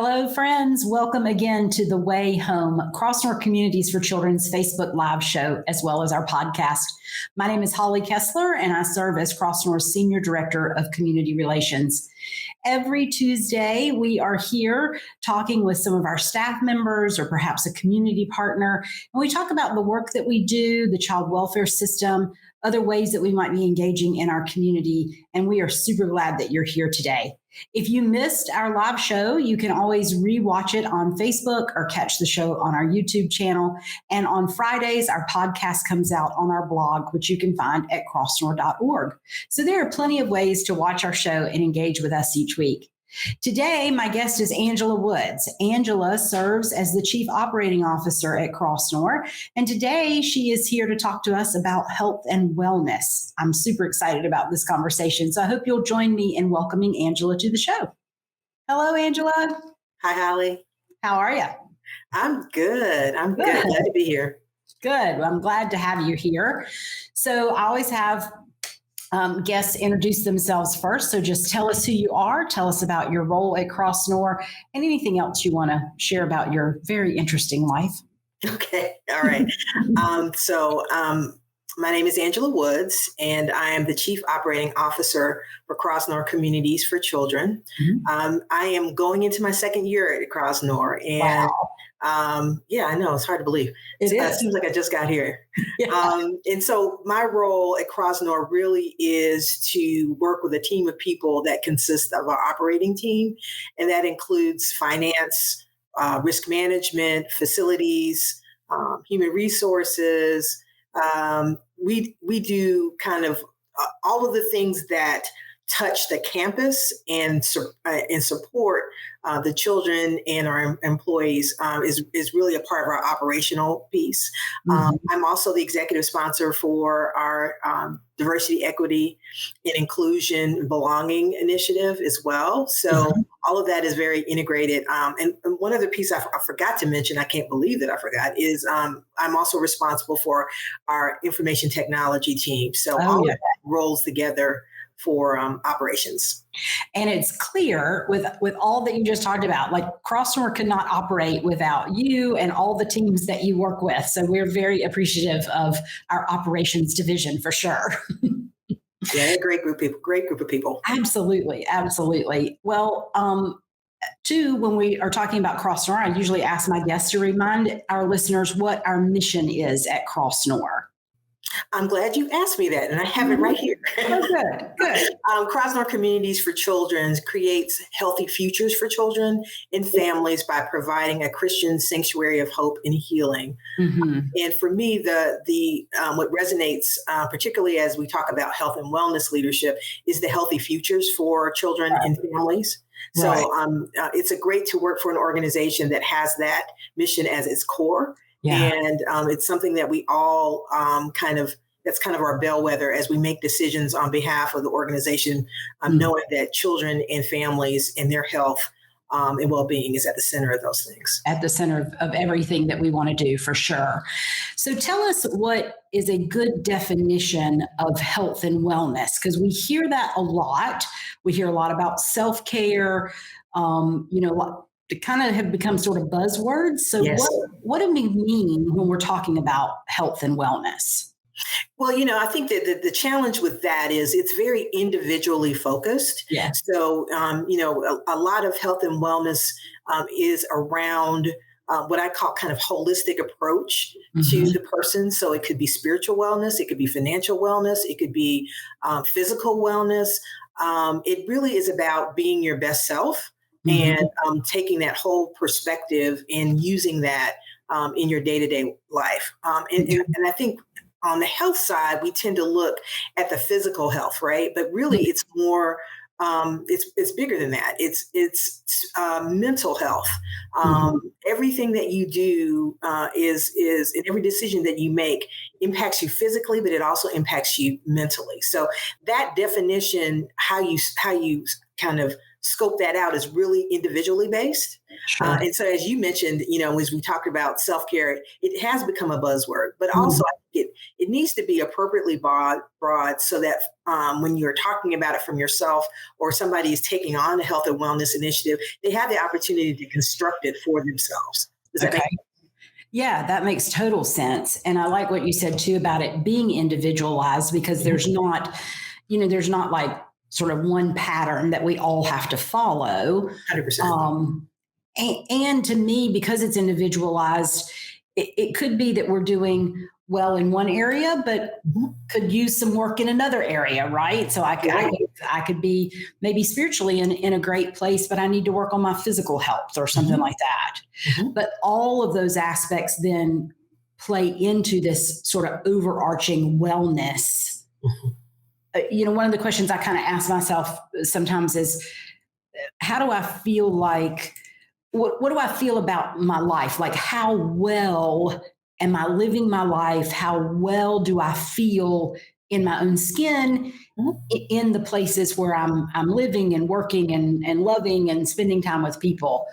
Hello, friends. Welcome again to The Way Home, Crossnore Communities for Children's Facebook Live show, as well as our podcast. My name is Holly Kessler, and I serve as Crossnore's Senior Director of Community Relations. Every Tuesday, we are here talking with some of our staff members or perhaps a community partner, and we talk about the work that we do, the child welfare system, other ways that we might be engaging in our community, and we are super glad that you're here today. If you missed our live show, you can always rewatch it on Facebook or catch the show on our YouTube channel. And on Fridays, our podcast comes out on our blog, which you can find at crossnore.org. So there are plenty of ways to watch our show and engage with us each week. Today, my guest is Angela Woods. Angela serves as the Chief Operating Officer at Crossnore, and today she is here to talk to us about health and wellness. I'm super excited about this conversation, so I hope you'll join me in welcoming Angela to the show. Hello, Angela. Hi, Holly. How are you? I'm good. I'm good. Glad to be here. Good. Well, I'm glad to have you here. So I always have guests introduce themselves first. So just tell us who you are, tell us about your role at Crossnore, and anything else you want to share about your very interesting life. Okay. All right. My name is Angela Woods, and I am the Chief Operating Officer for Crossnore Communities for Children. Mm-hmm. I am going into my second year at Crossnore, and wow. I know, it's hard to believe. It seems like I just got here. Yeah. And so my role at Crossnore really is to work with a team of people that consists of our operating team, and that includes finance, risk management, facilities, human resources. We do kind of all of the things that touch the campus and support the children and our employees is really a part of our operational piece. Mm-hmm. I'm also the executive sponsor for our diversity, equity, and inclusion and belonging initiative as well. So mm-hmm. all of that is very integrated. And one other piece I forgot to mention, I can't believe that I forgot, is I'm also responsible for our information technology team. So all of that rolls together for operations. And it's clear with all that you just talked about, like Crossnore could not operate without you and all the teams that you work with. So we're very appreciative of our operations division for sure. Yeah, great group of people. Absolutely. Absolutely. Well, when we are talking about Crossnore, I usually ask my guests to remind our listeners what our mission is at Crossnore. I'm glad you asked me that, and I have it right here. Oh, good. Crossnore Communities for Children creates healthy futures for children and families by providing a Christian sanctuary of hope and healing. Mm-hmm. And for me, the what resonates, particularly as we talk about health and wellness leadership, is the healthy futures for children and families. So it's great to work for an organization that has that mission as its core. Yeah. And it's something that we all that's kind of our bellwether as we make decisions on behalf of the organization, knowing that children and families and their health and well-being is at the center of those things. At the center of everything that we want to do, for sure. So tell us what is a good definition of health and wellness, because we hear that a lot. We hear a lot about self-care, they kind of have become sort of buzzwords. So yes. What do we mean when we're talking about health and wellness? Well, I think that the challenge with that is it's very individually focused. Yes. So, a lot of health and wellness is around what I call kind of holistic approach mm-hmm. to the person. So it could be spiritual wellness, it could be financial wellness, it could be physical wellness. It really is about being your best self. Mm-hmm. And taking that whole perspective and using that in your day-to-day life. And I think on the health side, we tend to look at the physical health, right? But really, mm-hmm. it's more, it's bigger than that. It's mental health. Mm-hmm. Everything that you do is, and every decision that you make impacts you physically, but it also impacts you mentally. So that definition, how you kind of scope that out is really individually based. Sure. And so, as you mentioned, as we talked about self-care, it has become a buzzword, but Mhm. also I think it needs to be appropriately broad so that when you're talking about it from yourself or somebody is taking on a health and wellness initiative, they have the opportunity to construct it for themselves. Does that make Okay. Yeah, that makes total sense. And I like what you said too about it being individualized because sense? there's not like sort of one pattern that we all have to follow. 100%. And to me, because it's individualized, it could be that we're doing well in one area, but Mhm. could use some work in another area, right? So Right. I could be maybe spiritually in a great place, but I need to work on my physical health or something Mhm. like that. Mhm. But all of those aspects then play into this sort of overarching wellness. Mhm. One of the questions I kind of ask myself sometimes is, how do I feel like what do I feel about my life? Like, how well am I living my life? How well do I feel in my own skin Mhm. in the places where I'm living and working and loving and spending time with people?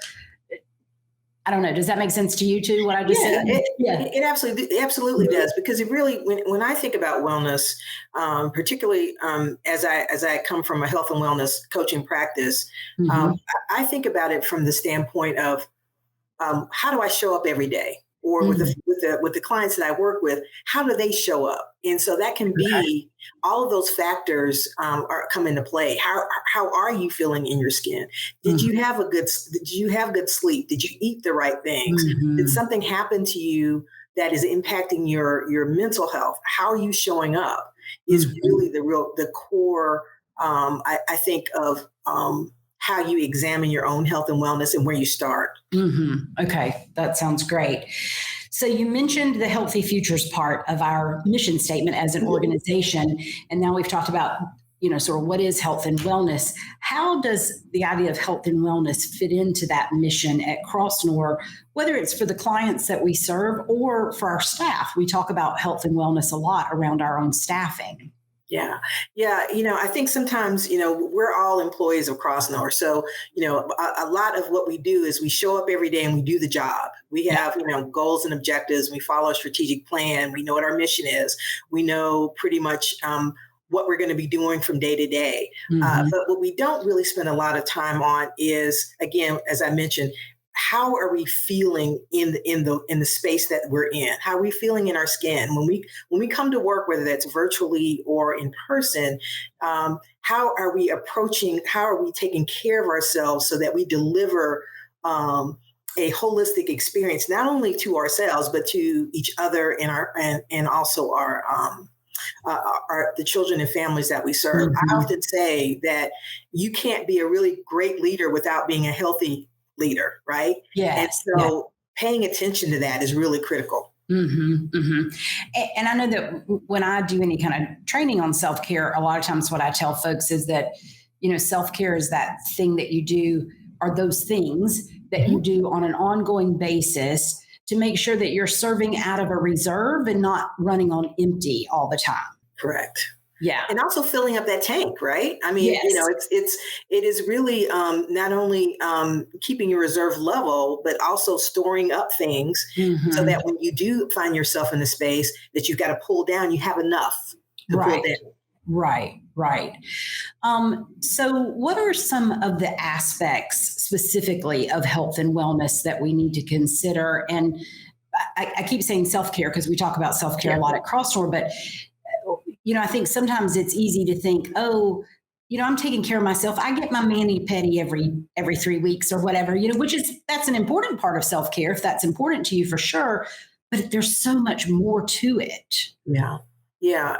I don't know. Does that make sense to you too? What I just said? Yeah, Yeah. it absolutely does, because it really, when I think about wellness, particularly as I come from a health and wellness coaching practice, Hmm. I think about it from the standpoint of how do I show up every day? Or with Hmm. the clients that I work with, how do they show up? And so that can Okay. be all of those factors come into play. How are you feeling in your skin? Did you have good sleep? Did you eat the right things? Did Hmm. something happen to you that is impacting your mental health? How are you showing up? Is Hmm. really the core. I think of how you examine your own health and wellness and where you start. Okay, that sounds great. So you mentioned the healthy futures part of our mission statement as an Mhm. organization, and now we've talked about sort of what is health and wellness. How does the idea of health and wellness fit into that mission at Crossnore, whether it's for the clients that we serve or for our staff? We talk about health and wellness a lot around our own staffing. Yeah. Yeah. I think sometimes, we're all employees of Crossnore. So, a lot of what we do is we show up every day and we do the job. We Yeah. have, goals and objectives. We follow a strategic plan. We know what our mission is. We know pretty much what we're going to be doing from day to day. Hmm. But what we don't really spend a lot of time on is, again, as I mentioned, how are we feeling in the space that we're in? How are we feeling in our skin when we come to work, whether that's virtually or in person? How are we approaching? How are we taking care of ourselves so that we deliver a holistic experience, not only to ourselves but to each other and also our the children and families that we serve. I Hmm. often say that you can't be a really great leader without being a healthy leader, right? And Yes. Yeah. so paying attention to that is really critical. And I know that when I do any kind of training on self care, a lot of times what I tell folks is that, self care is that thing that you do, are those things that you Mhm. do on an ongoing basis to make sure that you're serving out of a reserve and not running on empty all the time. Correct. Yeah. And also filling up that tank, right? I mean, Yes. it is really not only keeping your reserve level, but also storing up things so Hmm. that when you do find yourself in a space that you've got to pull down, you have enough to pull Right. down. Right. Right. So, what are some of the aspects specifically of health and wellness that we need to consider? And I keep saying self care because we talk about self care Yeah. a lot at Crossdoor, but I think sometimes it's easy to think, oh, I'm taking care of myself. I get my mani pedi every 3 weeks or whatever, which is that's an important part of self care if that's important to you for sure. But there's so much more to it. Yeah. Yeah.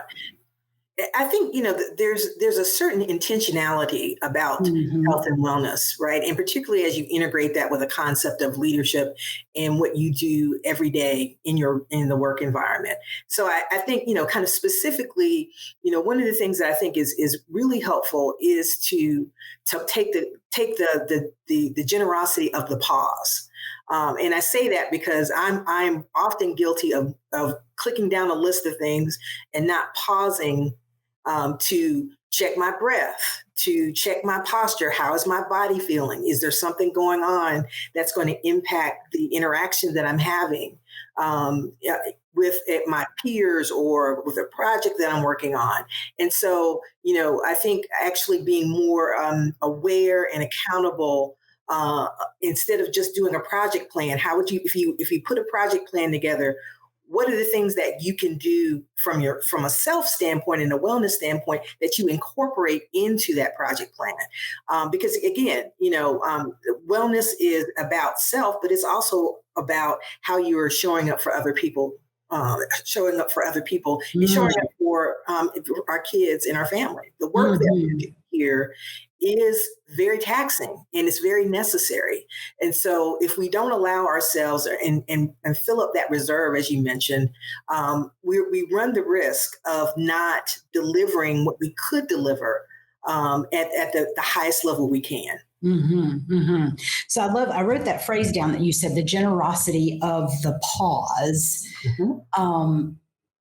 I think there's a certain intentionality about health Hmm. and wellness, right? And particularly as you integrate that with a concept of leadership and what you do every day in the work environment. So I think kind of specifically, one of the things that I think is really helpful is to take the generosity of the pause. And I say that because I'm often guilty of clicking down a list of things and not pausing to check my breath, to check my posture. How is my body feeling? Is there something going on that's going to impact the interaction that I'm having with my peers or with a project that I'm working on? And so, I think actually being more aware and accountable, instead of just doing a project plan, how would you, if you put a project plan together, what are the things that you can do from a self standpoint and a wellness standpoint that you incorporate into that project plan? Because again, wellness is about self, but it's also about how you are showing up for other people. And showing up for for our kids and our family. The work that we do here is very taxing and it's very necessary. And so if we don't allow ourselves and fill up that reserve, as you mentioned, we run the risk of not delivering what we could deliver at the highest level we can. So I wrote that phrase down that you said, the generosity of the pause,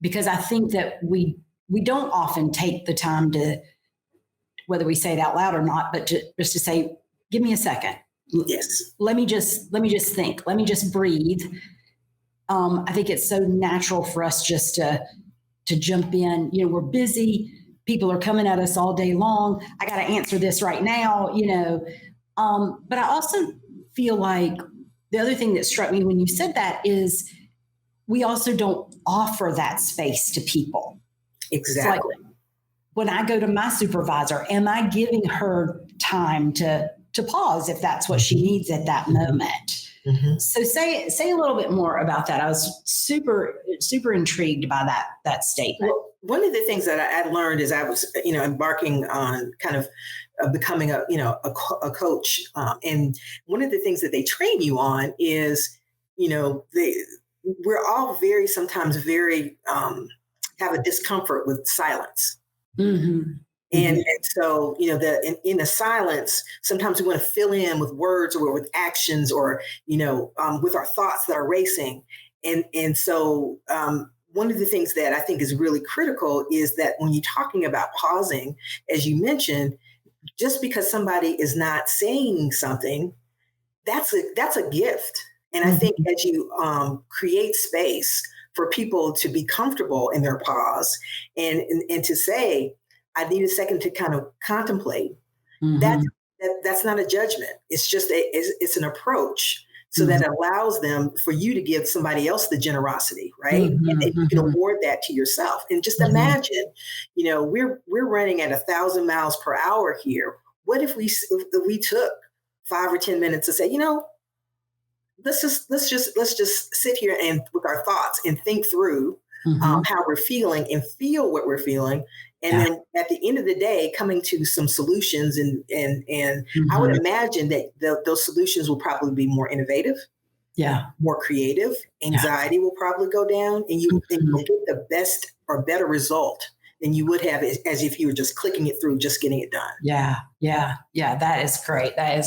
because I think that we don't often take the time to, whether we say it out loud or not, but just to say, give me a second. Yes. Let me just think. Let me just breathe. I think it's so natural for us just to jump in. We're busy. People are coming at us all day long. I got to answer this right now, But I also feel like the other thing that struck me when you said that is we also don't offer that space to people. Exactly. Like when I go to my supervisor, am I giving her time to pause if that's what she needs at that moment? So say a little bit more about that. I was super, super intrigued by that statement. Well, one of the things that I learned as I was, embarking on kind of becoming a coach. And one of the things that they train you on is, we're all sometimes very have a discomfort with silence. And so, in the silence, sometimes we want to fill in with words or with actions or, with our thoughts that are racing. And so one of the things that I think is really critical is that when you're talking about pausing, as you mentioned, just because somebody is not saying something, that's a gift. And I think as you create space for people to be comfortable in their pause and to say, I need a second to kind of contemplate. That's not a judgment. It's just it's an approach. So that allows them for you to give somebody else the generosity, right? And then you can award that to yourself. And just imagine, we're running at 1,000 miles per hour here. What if we took 5 or 10 minutes to say, let's just sit here and with our thoughts and think through how we're feeling and feel what we're feeling. And then at the end of the day, coming to some solutions and I would imagine that those solutions will probably be more innovative, more creative. Anxiety will probably go down, and you'll get the best or better result than you would have as if you were just clicking it through, just getting it done. Yeah. That is great. That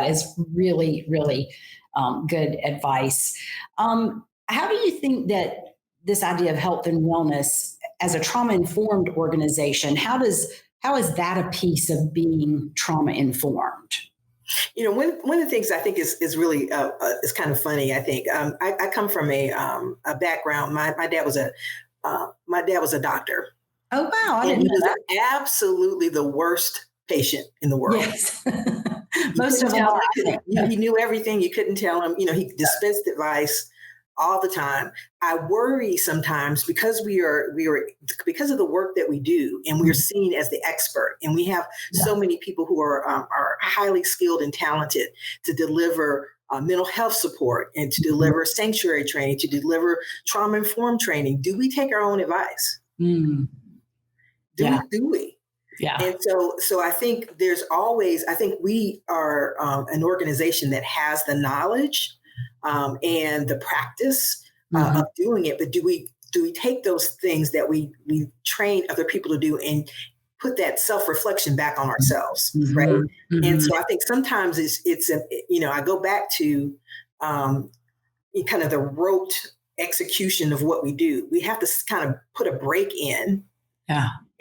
is really, really good advice. How do you think that this idea of health and wellness as a trauma-informed organization, how is that a piece of being trauma-informed? One of the things I think is really is kind of funny. I think I come from a background. My dad was a doctor. Oh wow! And he was absolutely the worst patient in the world. Yes, most of them are. He knew everything. You couldn't tell him. He dispensed advice all the time. I worry sometimes because because of the work that we do, and we're seen as the expert, and we have so many people who are highly skilled and talented to deliver mental health support and to deliver sanctuary training, to deliver trauma-informed training. Do we take our own advice? Do we? Yeah. And so I think I think we are an organization that has the knowledge and the practice of doing it. But do we take those things that we train other people to do and put that self-reflection back on ourselves, right? And so I think sometimes it's I go back to kind of the rote execution of what we do. We have to kind of put a break in,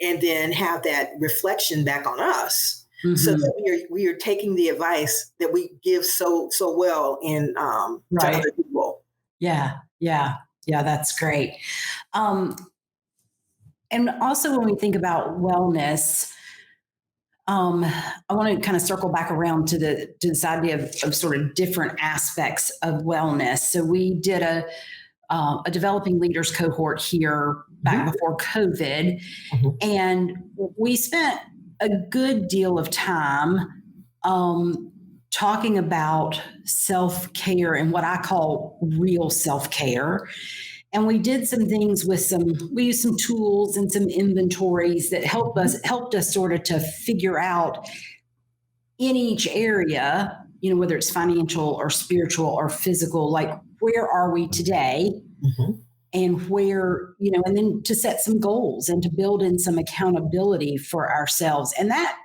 and then have that reflection back on us so Mhm. that we are taking the advice that we give so well in to Right. other people. Yeah. Yeah. Yeah. That's great. Um, and also, when we think about wellness, I want to kind of circle back around to this idea of sort of different aspects of wellness. So we did a developing leaders cohort here back Mhm. before COVID, Mhm. and we spent a good deal of time um, talking about self care and what I call real self care. And we did some things with we used some tools and some inventories that helped us sort of to figure out in each area, whether it's financial or spiritual or physical, like where are we today, Mhm. and where, and then to set some goals and to build in some accountability for ourselves. And that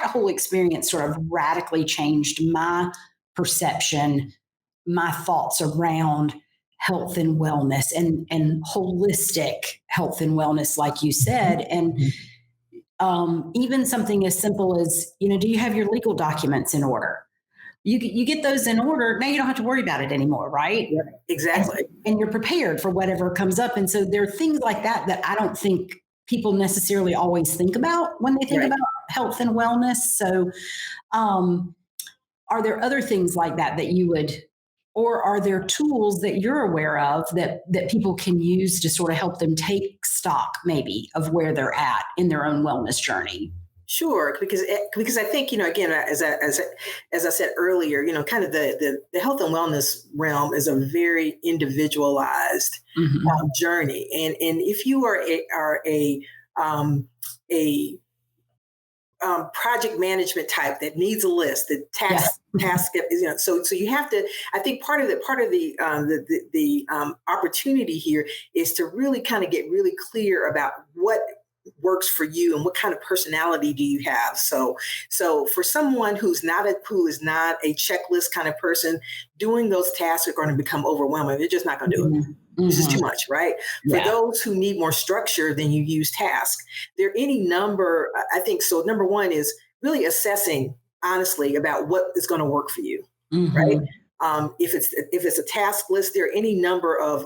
whole experience sort of radically changed my perception, my thoughts around health and wellness and holistic health and wellness, like you said. And Mhm. even something as simple as, do you have your legal documents in order? You get those in order. Now you don't have to worry about it anymore, right? Yeah, And, exactly. and you're prepared for whatever comes up. And so there are things like that I don't think people necessarily always think about when they think Right. about health and wellness. So, um, are there other things like that you would, or are there tools that you're aware of that people can use to sort of help them take stock maybe of where they're at in their own wellness journey? Sure, because I think, again, as I said earlier, kind of the health and wellness realm is a very individualized Mm-hmm. journey, and if you um, a project management type that needs a list, the Yeah. task, so you have to. I think part of the opportunity here is to really kind of get really clear about what works for you and what kind of personality do you have. So for someone who is not a checklist kind of person, doing those tasks are going to become overwhelming. They're just not going to do it. Mm-hmm. This is Mm-hmm. too much, right? For Yeah. those who need more structure, then you use tasks. There are any number, I think. So number one is really assessing honestly about what is going to work for you, right? Mm-hmm. If it's a task list, there are any number of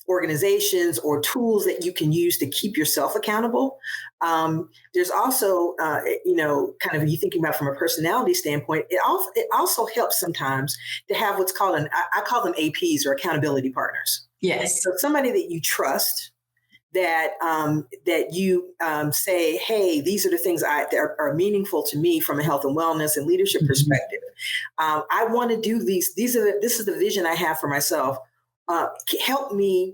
organizations or tools that you can use to keep yourself accountable. There's also, kind of you thinking about from a personality standpoint, it also helps sometimes to have what's called I call them APs, or accountability partners. Yes. So somebody that you trust, that you say, hey, these are the things that are meaningful to me from a health and wellness and leadership Mm-hmm. perspective. I want to do these. This is the vision I have for myself. Help me,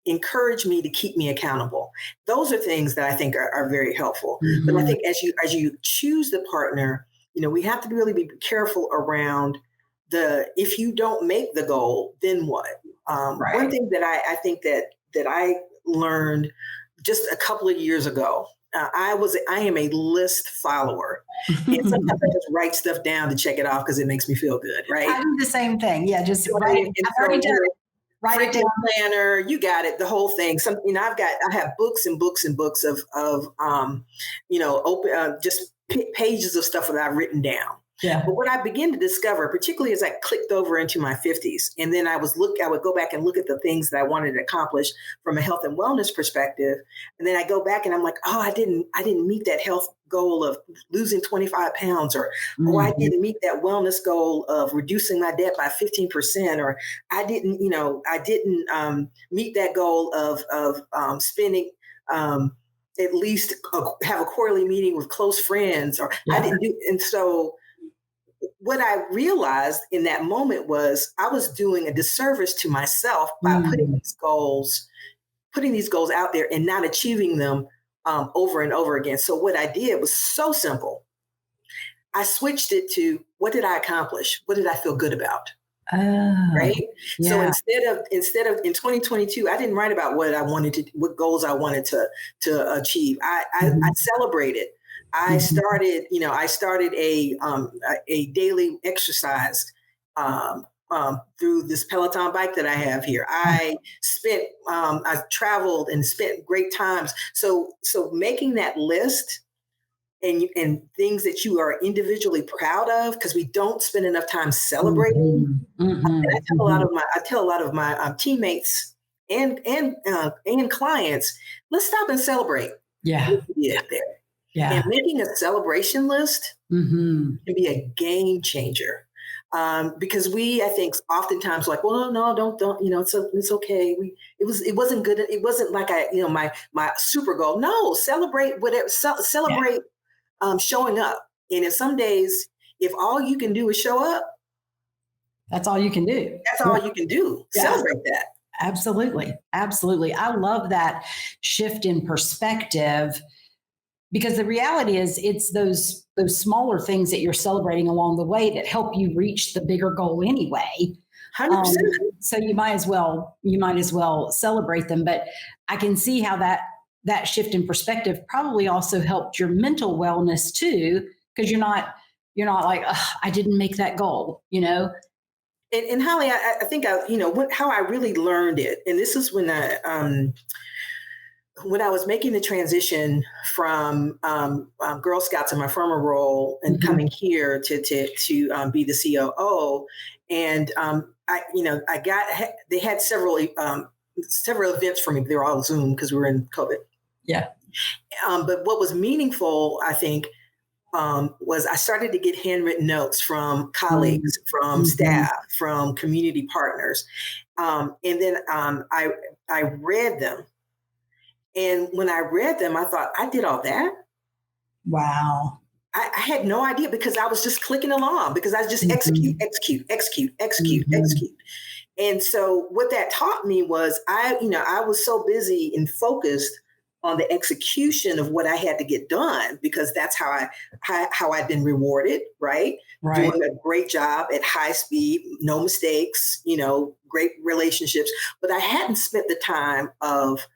encourage me to keep me accountable. Those are things that I think are very helpful. But I Mm-hmm. think as you choose the partner, we have to really be careful around if you don't make the goal, then what? One Right. thing that I think that I learned just a couple of years ago. I am a list follower, and sometimes I just write stuff down to check it off because it makes me feel good, right? I do the same thing. Yeah, just write it. And I've so, already done it. Write it down. frequent planner, you got it, the whole thing. I have books and books and books of open just pages of stuff that I've written down. Yeah. But what I began to discover, particularly as I clicked over into my 50s, and then I would go back and look at the things that I wanted to accomplish from a health and wellness perspective. And then I go back and I'm like, oh, I didn't meet that health goal of losing 25 pounds, or oh, I Mm-hmm. didn't meet that wellness goal of reducing my debt by 15%, or I didn't meet that goal of spending at least have a quarterly meeting with close friends, or I Yeah. didn't do. And so what I realized in that moment was I was doing a disservice to myself by Mm. putting these goals out there and not achieving them over and over again. So what I did was so simple. I switched it to, what did I accomplish? What did I feel good about? Oh, Right. So yeah. instead of in 2022, I didn't write about what goals I wanted to achieve. I Mhm. celebrated. Mhm. I started a daily exercise through this Peloton bike that I have here. I traveled and spent great times. So making that list and things that you are individually proud of, because we don't spend enough time celebrating. And I tell a lot of my teammates and clients, let's stop and celebrate. Yeah. What we did there. Yeah. And making a celebration list can be a game changer. Because I think oftentimes like, well, no, don't, it's okay. It wasn't good. It wasn't like my super goal. No, celebrate whatever, celebrate showing up. And if some days, if all you can do is show up, that's all you can do. That's all you can do. Yeah. Celebrate that. Absolutely. Absolutely. I love that shift in perspective, because the reality is it's those smaller things that you're celebrating along the way that help you reach the bigger goal anyway. 100%. So you might as well celebrate them. But I can see how that shift in perspective probably also helped your mental wellness too, because you're not like, I didn't make that goal, And Holly, I think how I really learned it, and this is when I was making the transition from Girl Scouts in my former role and coming here to be the COO, and they had several events for me. They were all Zoom because we were in COVID. Yeah. But what was meaningful, I think, was I started to get handwritten notes from colleagues, from staff, from community partners. And then I read them. And when I read them, I thought, I did all that? Wow. I had no idea, because I was just clicking along, because I just execute. And so what that taught me was I was so busy and focused on the execution of what I had to get done, because that's how I'd been rewarded, right? Doing a great job at high speed, no mistakes, great relationships. But I hadn't spent the time of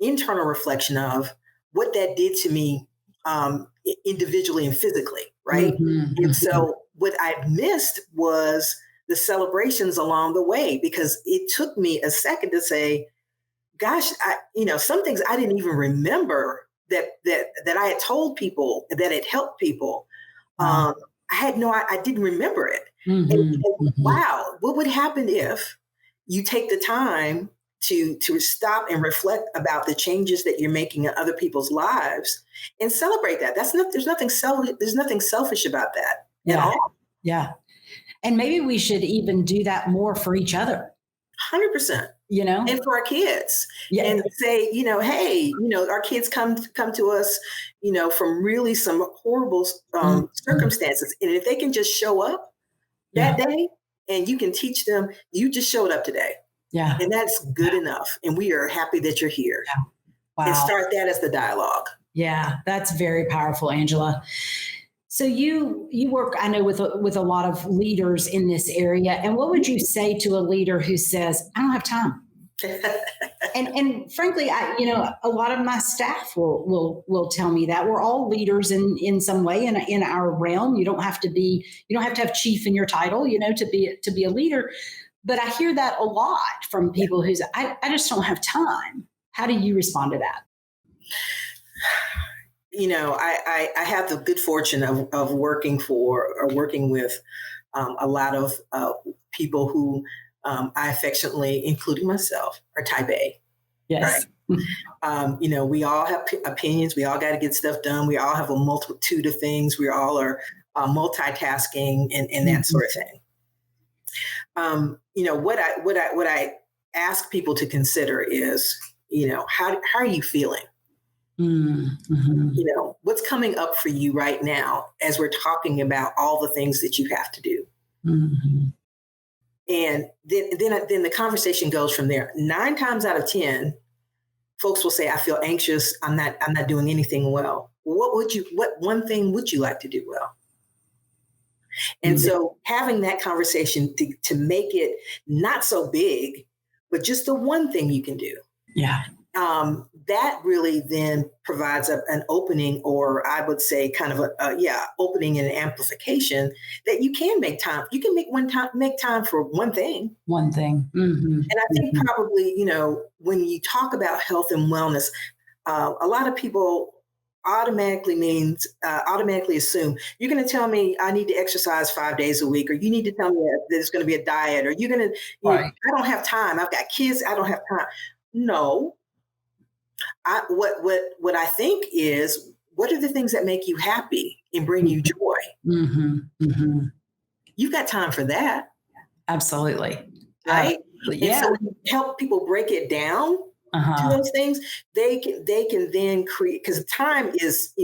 internal reflection of what that did to me individually and physically, right? And so what I missed was the celebrations along the way, because it took me a second to say, gosh, some things I didn't even remember that I had told people, that had helped people. I didn't remember it. And wow, what would happen if you take the time to stop and reflect about the changes that you're making in other people's lives and celebrate that? There's nothing selfish about that at all. Yeah. And maybe we should even do that more for each other. 100%. And for our kids, and say, hey, our kids come to us, from really some horrible circumstances. And if they can just show up that day, and you can teach them, you just showed up today. Yeah. And that's good enough. And we are happy that you're here. Yeah. Wow. And start that as the dialogue. Yeah, that's very powerful, Angela. So you work, I know, with a lot of leaders in this area. And what would you say to a leader who says, I don't have time? and frankly, a lot of my staff will tell me that we're all leaders in some way in our realm. You don't have to have chief in your title, to be a leader. But I hear that a lot from people who say, I just don't have time. How do you respond to that? I have the good fortune of working with a lot of people who I affectionately, including myself, are type A. Yes. Right? We all have opinions. We all got to get stuff done. We all have a multitude of things. We all are multitasking and that sort of thing. What I ask people to consider is, how are you feeling? What's coming up for you right now as we're talking about all the things that you have to do. And then the conversation goes from there. 9 times out of 10, folks will say, I feel anxious. I'm not doing anything well. What one thing would you like to do well? And so having that conversation to make it not so big, but just the one thing you can do. Yeah. That really then provides an opening, or I would say kind of opening and an amplification that you can make time. You can make time for one thing. One thing. And I think probably, when you talk about health and wellness, a lot of people automatically assume you're going to tell me I need to exercise 5 days a week, or you need to tell me that there's going to be a diet, or you're going to, Right. I don't have time. I've got kids. I don't have time. No, what I think is, what are the things that make you happy and bring you joy? Mm-hmm. Mm-hmm. You've got time for that. Absolutely. Right. Absolutely. And Yeah. so when you help people break it down to those things, they can then create, because time is,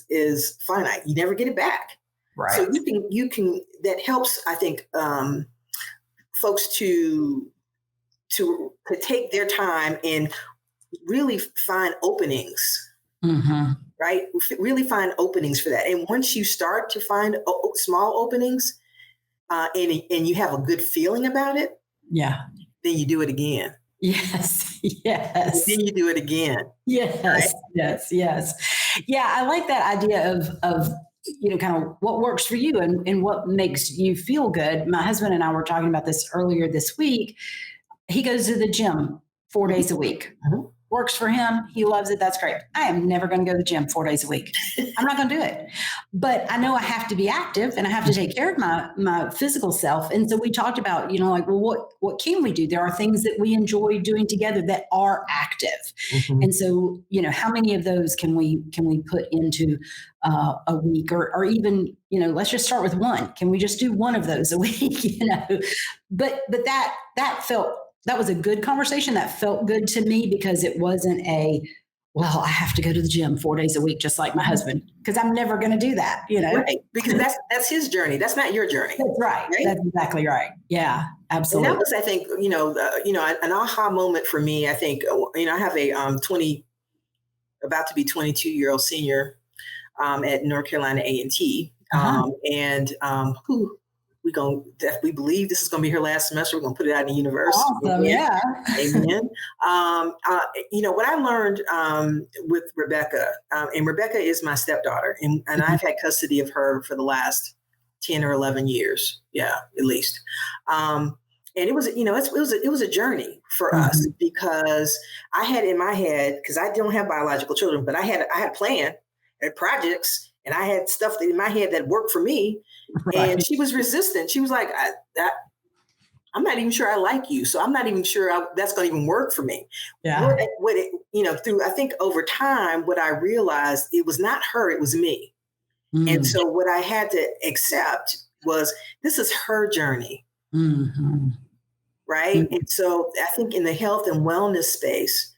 is finite. You never get it back. Right. So you can, that helps, I think, folks to take their time and really find openings, Mm-hmm. right? Really find openings for that. And once you start to find small openings, and you have a good feeling about it, Yeah. then you do it again. Yes. Yes. Then you do it again. Yes. Right? Yes. Yes. Yeah. I like that idea of kind of what works for you and what makes you feel good. My husband and I were talking about this earlier this week. He goes to the gym 4 days a week. Mhm. Works for him. He loves it. That's great. I am never going to go to the gym 4 days a week. I'm not going to do it. But I know I have to be active and I have to take care of my physical self. And so we talked about, well, what can we do? There are things that we enjoy doing together that are active. Mhm. And so, how many of those can we put into a week, or even, let's just start with one. Can we just do one of those a week? But that was a good conversation. That felt good to me, because it wasn't well, I have to go to the gym 4 days a week, just like my husband, because I'm never going to do that, Right. Because that's his journey. That's not your journey. That's right. That's exactly right. Yeah, absolutely. And that was, I think, an aha moment for me. I think, I have a about to be 22-year-old senior at North Carolina A&T. And who we believe this is going to be her last semester. We're going to put it out in the universe. Awesome. Yeah. Amen. What I learned with Rebecca, and Rebecca is my stepdaughter, and I've had custody of her for the last 10 or 11 years. Yeah, at least. And it was, it was a journey for us, because I had in my head, because I don't have biological children, but I had plan and projects, and I had stuff in my head that worked for me. Right. And she was resistant. She was like, I'm not even sure I like you. So I'm not even sure that's going to even work for me. Yeah. I think over time, what I realized, it was not her, it was me. And so what I had to accept was, this is her journey. Mm-hmm. Right. Mm-hmm. And so I think in the health and wellness space,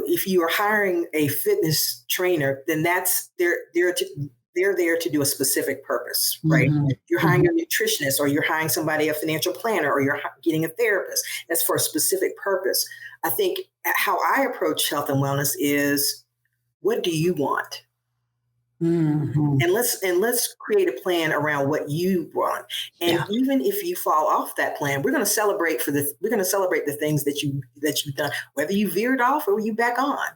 if you are hiring a fitness trainer, then they're there to do a specific purpose, right? Mm-hmm. You're hiring a nutritionist, or you're hiring somebody, a financial planner, or you're getting a therapist. That's for a specific purpose. I think how I approach health and wellness is, what do you want? Mm-hmm. And let's create a plan around what you want. And even if you fall off that plan, we're going to celebrate the things that you've done, whether you veered off or you back on.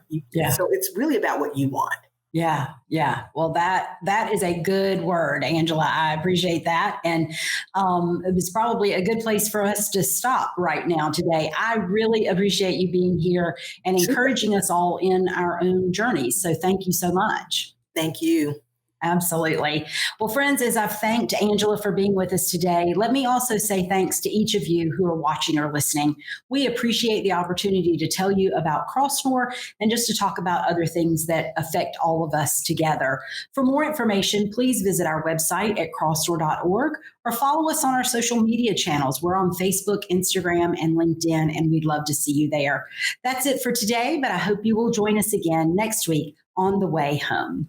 So it's really about what you want. Yeah. Yeah. Well, that is a good word, Angela. I appreciate that. And it was probably a good place for us to stop right now today. I really appreciate you being here and encouraging us all in our own journeys. So thank you so much. Thank you. Absolutely. Well, friends, as I've thanked Angela for being with us today, let me also say thanks to each of you who are watching or listening. We appreciate the opportunity to tell you about Crossnore and just to talk about other things that affect all of us together. For more information, please visit our website at crossnore.org or follow us on our social media channels. We're on Facebook, Instagram, and LinkedIn, and we'd love to see you there. That's it for today, but I hope you will join us again next week on The Way Home.